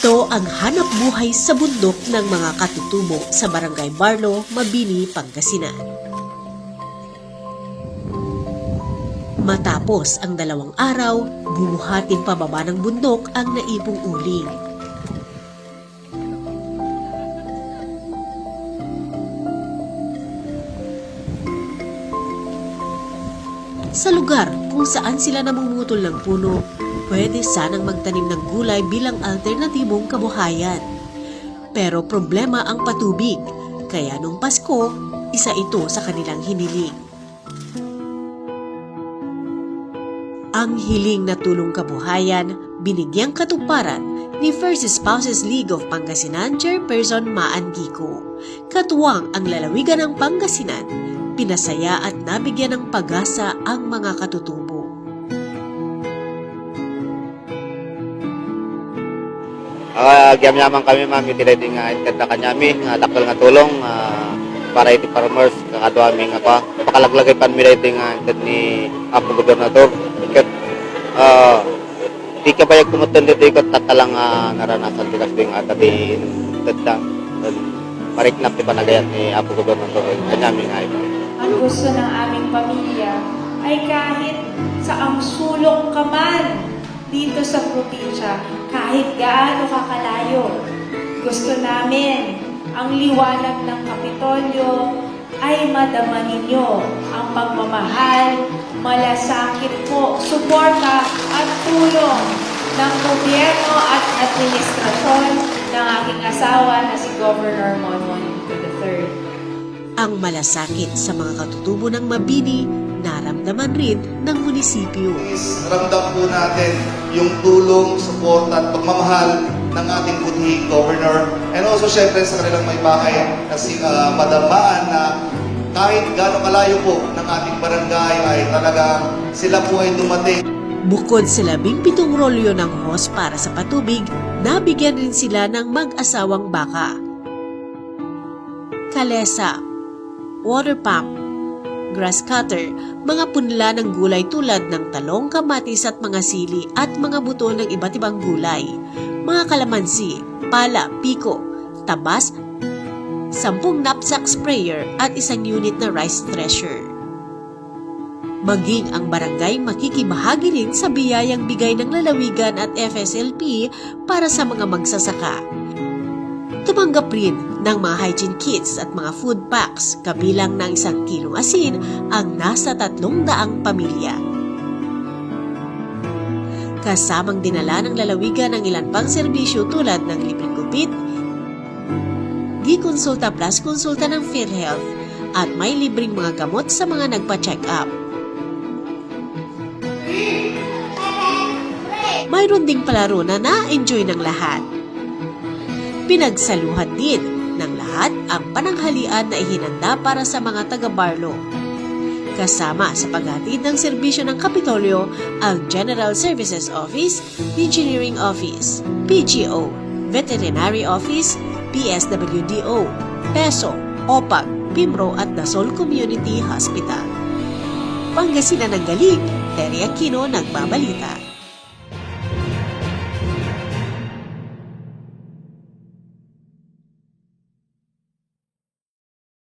Ito ang hanap buhay sa bundok ng mga katutubo sa Barangay Barlo, Mabini, Pangasinan. Matapos ang 2 araw, bubuhatin pababa ng bundok ang naipong uling. Sa lugar kung saan sila namumutol ng puno, pwede sanang magtanim ng gulay bilang alternatibong kabuhayan. Pero problema ang patubig, kaya nung Pasko, isa ito sa kanilang hiniling. Ang hiling na tulong kabuhayan, binigyang katuparan ni First Spouses League of Pangasinan Chairperson Maan Gico. Katuwang ang lalawigan ng Pangasinan, pinasaya at nabigyan ng pag-asa ang mga katutubo. Gyam-yaman kami ma'am, iti-ready nga itkad na kanyami, dakal nga tulong para iti farmers, kakadwami nga pa, pakalaglagay pan mi ready nga itkad ni Apo Gobernador. Ikat, di ka bayag kumutan dito ikot tatalang naranasan tikas din nga tati itkad na, mariknap ti panagayat ni Apo Gobernador, kanyami nga ito. Ang gusto ng aming pamilya ay kahit sa ang sulok ka man dito sa probinsya, kahit gaano kakalayo, gusto namin ang liwanag ng Kapitolyo ay madama ninyo ang pagmamahal, malasakit po, suporta at tulong ng gobyerno at administrasyon ng aking asawa na si Governor Monmon III. Ang malasakit sa mga katutubo ng Mabini, naramdaman rin ng munisipyo. Ramdam po natin yung tulong, suporta at pagmamahal ng ating budhi Governor, and also syempre sa kanilang may bahay na si Madam Maan, na kahit gaano kalayo po ng ating barangay ay talaga sila po ay dumating. Bukod sa 17 rolyo ng hose para sa patubig, nabigyan rin sila ng mag-asawang baka, kalesa, water pump, grass cutter, mga punla ng gulay tulad ng talong, kamatis at mga sili at mga buto ng iba't ibang gulay, mga kalamansi, pala, piko, tabas, 10 knapsack sprayer at 1 unit na rice thresher. Maging ang barangay makikibahagi rin sa biyayang bigay ng lalawigan at FSLP para sa mga magsasaka. Tumanggap rin ng mga hygiene kits at mga food packs kabilang ng 1 kilong asin ang nasa 300 pamilya. Kasamang dinala ng lalawigan ng ilan pang serbisyo tulad ng libreng gupit, Gikonsulta Plus konsulta ng PhilHealth at may libreng mga gamot sa mga nagpa-check up. Mayroon ding palaro na na-enjoy ng lahat. Pinagsaluhan din ng lahat ang pananghalian na ihinanda para sa mga taga-Barlo. Kasama sa paghatid ng serbisyo ng Kapitolyo ang General Services Office, Engineering Office, PGO, Veterinary Office, PSWDO, PESO, OPAG, PIMRO at Dasol Community Hospital. Pangasinan ng Galing, Terry Aquino nagbabalita.